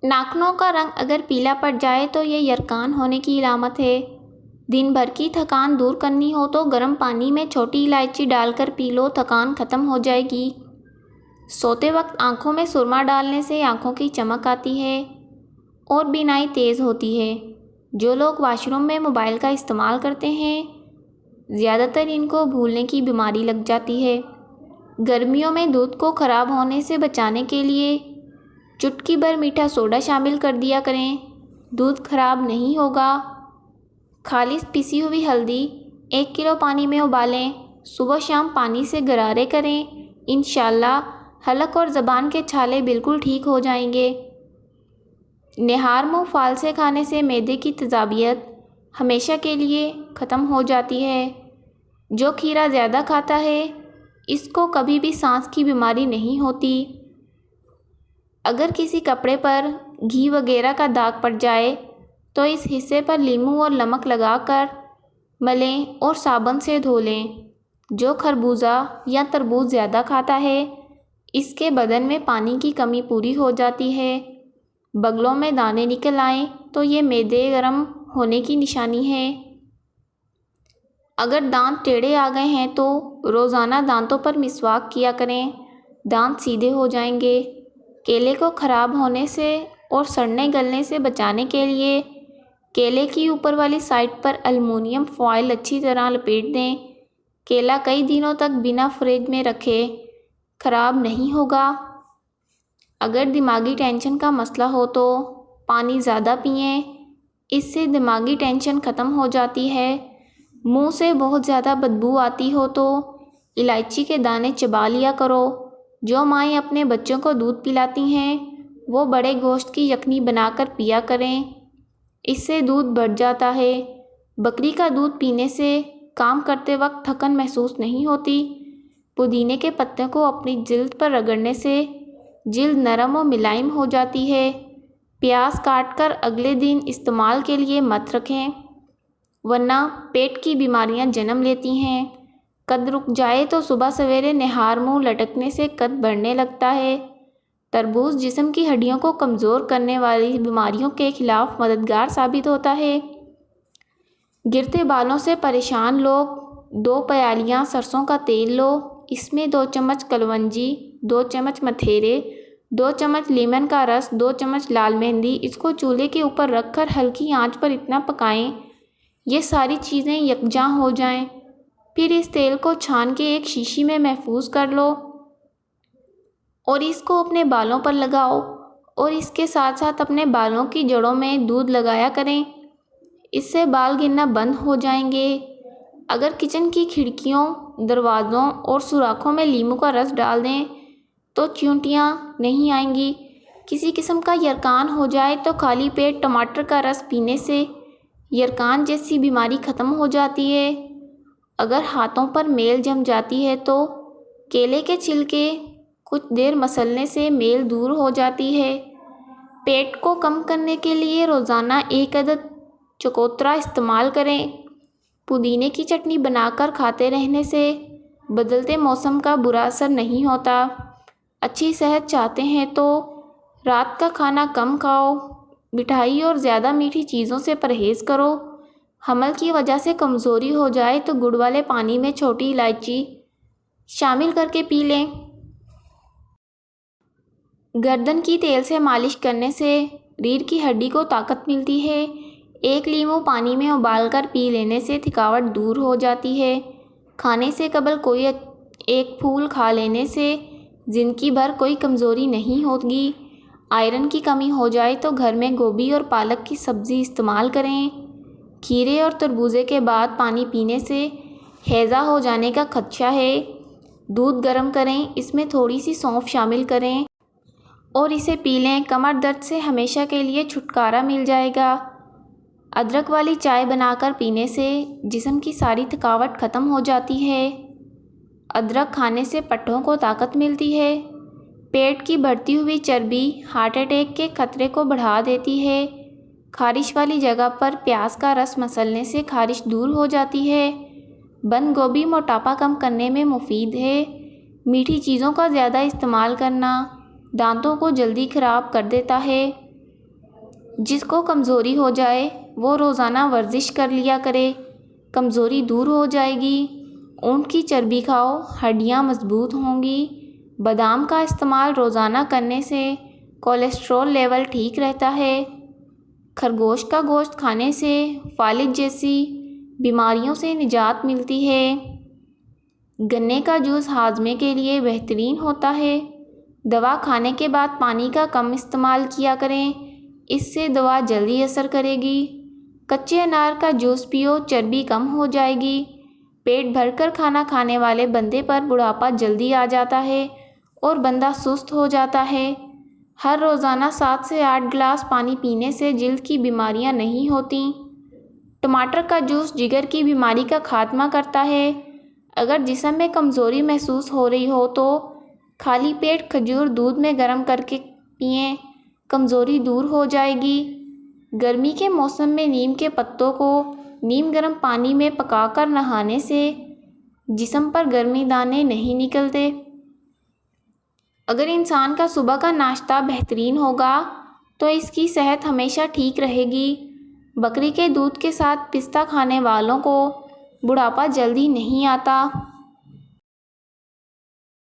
ناخنوں کا رنگ اگر پیلا پڑ جائے تو یہ یرقان ہونے کی علامت ہے۔ دن بھر کی تھکان دور کرنی ہو تو گرم پانی میں چھوٹی الائچی ڈال کر پی لو، تھکان ختم ہو جائے گی۔ سوتے وقت آنکھوں میں سرما ڈالنے سے آنکھوں کی چمک آتی ہے اور بینائی تیز ہوتی ہے۔ جو لوگ واش روم میں موبائل کا استعمال کرتے ہیں، زیادہ تر ان کو بھولنے کی بیماری لگ جاتی ہے۔ گرمیوں میں دودھ کو خراب ہونے سے بچانے کے لیے چٹکی بھر میٹھا سوڈا شامل کر دیا کریں، دودھ خراب نہیں ہوگا۔ خالص پیسی ہوئی ہلدی 1 کلو پانی میں ابالیں، صبح شام پانی سے غرارے کریں، انشاءاللہ حلق اور زبان کے چھالے بالکل ٹھیک ہو جائیں گے۔ نہار منہ پھال سے کھانے سے معدے کی تیزابیت ہمیشہ کے لیے ختم ہو جاتی ہے۔ جو کھیرا زیادہ کھاتا ہے اس کو کبھی بھی سانس کی بیماری نہیں ہوتی۔ اگر کسی کپڑے پر گھی وغیرہ کا داغ پڑ جائے تو اس حصے پر لیموں اور نمک لگا کر ملیں اور صابن سے دھو لیں۔ جو خربوزہ یا تربوز زیادہ کھاتا ہے اس کے بدن میں پانی کی کمی پوری ہو جاتی ہے۔ بغلوں میں دانے نکل آئیں تو یہ معدے گرم ہونے کی نشانی ہے۔ اگر دانت ٹیڑھے آ گئے ہیں تو روزانہ دانتوں پر مسواک کیا کریں، دانت سیدھے ہو جائیں گے۔ کیلے کو خراب ہونے سے اور سڑنے گلنے سے بچانے کے لیے کیلے کی اوپر والی سائڈ پر الومینیم فوائل اچھی طرح لپیٹ دیں۔ کیلا کئی دنوں تک بنا فریج میں رکھے خراب نہیں ہوگا۔ اگر دماغی ٹینشن کا مسئلہ ہو تو پانی زیادہ پئیں، اس سے دماغی ٹینشن ختم ہو جاتی ہے۔ منہ سے بہت زیادہ بدبو آتی ہو تو الائچی کے دانے چبا لیا کرو۔ جو مائیں اپنے بچوں کو دودھ پلاتی ہیں وہ بڑے گوشت کی یخنی بنا کر پیا کریں، اس سے دودھ بڑھ جاتا ہے۔ بکری کا دودھ پینے سے کام کرتے وقت تھکن محسوس نہیں ہوتی۔ پودینے کے پتے کو اپنی جلد پر رگڑنے سے جلد نرم و ملائم ہو جاتی ہے۔ پیاز کاٹ کر اگلے دن استعمال کے لیے مت رکھیں ورنہ پیٹ کی بیماریاں جنم لیتی ہیں۔ قد رک جائے تو صبح سویرے نہار منہ لٹکنے سے قد بڑھنے لگتا ہے۔ تربوز جسم کی ہڈیوں کو کمزور کرنے والی بیماریوں کے خلاف مددگار ثابت ہوتا ہے۔ گرتے بالوں سے پریشان لوگ 2 پیالیاں سرسوں کا تیل لو، اس میں 2 چمچ کلونجی، 2 چمچ متھیرے، 2 چمچ لیمن کا رس، 2 چمچ لال مہندی، اس کو چولہے کے اوپر رکھ کر ہلکی آنچ پر اتنا پکائیں یہ ساری چیزیں یکجاں ہو جائیں۔ پھر اس تیل کو چھان کے ایک شیشی میں محفوظ کر لو اور اس کو اپنے بالوں پر لگاؤ اور اس کے ساتھ ساتھ اپنے بالوں کی جڑوں میں دودھ لگایا کریں، اس سے بال گرنا بند ہو جائیں گے۔ اگر کچن کی کھڑکیوں، دروازوں اور سوراخوں میں لیموں کا رس ڈال دیں تو چیونٹیاں نہیں آئیں گی۔ کسی قسم کا یرقان ہو جائے تو خالی پیٹ ٹماٹر کا رس پینے سے یرقان جیسی بیماری ختم ہو جاتی ہے۔ اگر ہاتھوں پر میل جم جاتی ہے تو کیلے کے چھلکے کچھ دیر مسلنے سے میل دور ہو جاتی ہے۔ پیٹ کو کم کرنے کے لیے روزانہ 1 عدد چکوترا استعمال کریں۔ پودینے کی چٹنی بنا کر کھاتے رہنے سے بدلتے موسم کا برا اثر نہیں ہوتا۔ اچھی صحت چاہتے ہیں تو رات کا کھانا کم کھاؤ، مٹھائی اور زیادہ میٹھی چیزوں سے پرہیز کرو۔ حمل کی وجہ سے کمزوری ہو جائے تو گڑ والے پانی میں چھوٹی الائچی شامل کر کے پی لیں۔ گردن کی تیل سے مالش کرنے سے ریڑھ کی ہڈی کو طاقت ملتی ہے۔ 1 لیموں پانی میں ابال کر پی لینے سے تھکاوٹ دور ہو جاتی ہے۔ کھانے سے قبل کوئی ایک پھول کھا لینے سے زندگی بھر کوئی کمزوری نہیں ہوگی۔ آئرن کی کمی ہو جائے تو گھر میں گوبھی اور پالک کی سبزی استعمال کریں۔ کھیرے اور تربوزے کے بعد پانی پینے سے ہیضہ ہو جانے کا خدشہ ہے۔ دودھ گرم کریں، اس میں تھوڑی سی سونف شامل کریں اور اسے پی لیں، کمر درد سے ہمیشہ کے لیے چھٹکارا مل جائے گا۔ ادرک والی چائے بنا کر پینے سے جسم کی ساری تھکاوٹ ختم ہو جاتی ہے۔ ادرک کھانے سے پٹھوں کو طاقت ملتی ہے۔ پیٹ کی بڑھتی ہوئی چربی ہارٹ اٹیک کے خطرے کو بڑھا دیتی ہے۔ خارش والی جگہ پر پیاز کا رس مسلنے سے خارش دور ہو جاتی ہے۔ بند گوبھی موٹاپا کم کرنے میں مفید ہے۔ میٹھی چیزوں کا زیادہ استعمال کرنا دانتوں کو جلدی خراب کر دیتا ہے۔ جس کو کمزوری ہو جائے وہ روزانہ ورزش کر لیا کرے، کمزوری دور ہو جائے گی۔ اونٹ کی چربی کھاؤ، ہڈیاں مضبوط ہوں گی۔ بادام کا استعمال روزانہ کرنے سے کولیسٹرول لیول ٹھیک رہتا ہے۔ خرگوش کا گوشت کھانے سے فالج جیسی بیماریوں سے نجات ملتی ہے۔ گنے کا جوس ہاضمے کے لیے بہترین ہوتا ہے۔ دوا کھانے کے بعد پانی کا کم استعمال کیا کریں، اس سے دوا جلدی اثر کرے گی۔ کچے انار کا جوس پیو، چربی کم ہو جائے گی۔ پیٹ بھر کر کھانا کھانے والے بندے پر بڑھاپا جلدی آ جاتا ہے اور بندہ سست ہو جاتا ہے۔ ہر روزانہ 7 سے 8 گلاس پانی پینے سے جلد کی بیماریاں نہیں ہوتیں۔ ٹماٹر کا جوس جگر کی بیماری کا خاتمہ کرتا ہے۔ اگر جسم میں کمزوری محسوس ہو رہی ہو تو خالی پیٹ کھجور دودھ میں گرم کر کے پئیں، کمزوری دور ہو جائے گی۔ گرمی کے موسم میں نیم کے پتوں کو نیم گرم پانی میں پکا کر نہانے سے جسم پر گرمی دانے نہیں نکلتے۔ اگر انسان کا صبح کا ناشتہ بہترین ہوگا تو اس کی صحت ہمیشہ ٹھیک رہے گی۔ بکری کے دودھ کے ساتھ پستہ کھانے والوں کو بڑھاپا جلدی نہیں آتا۔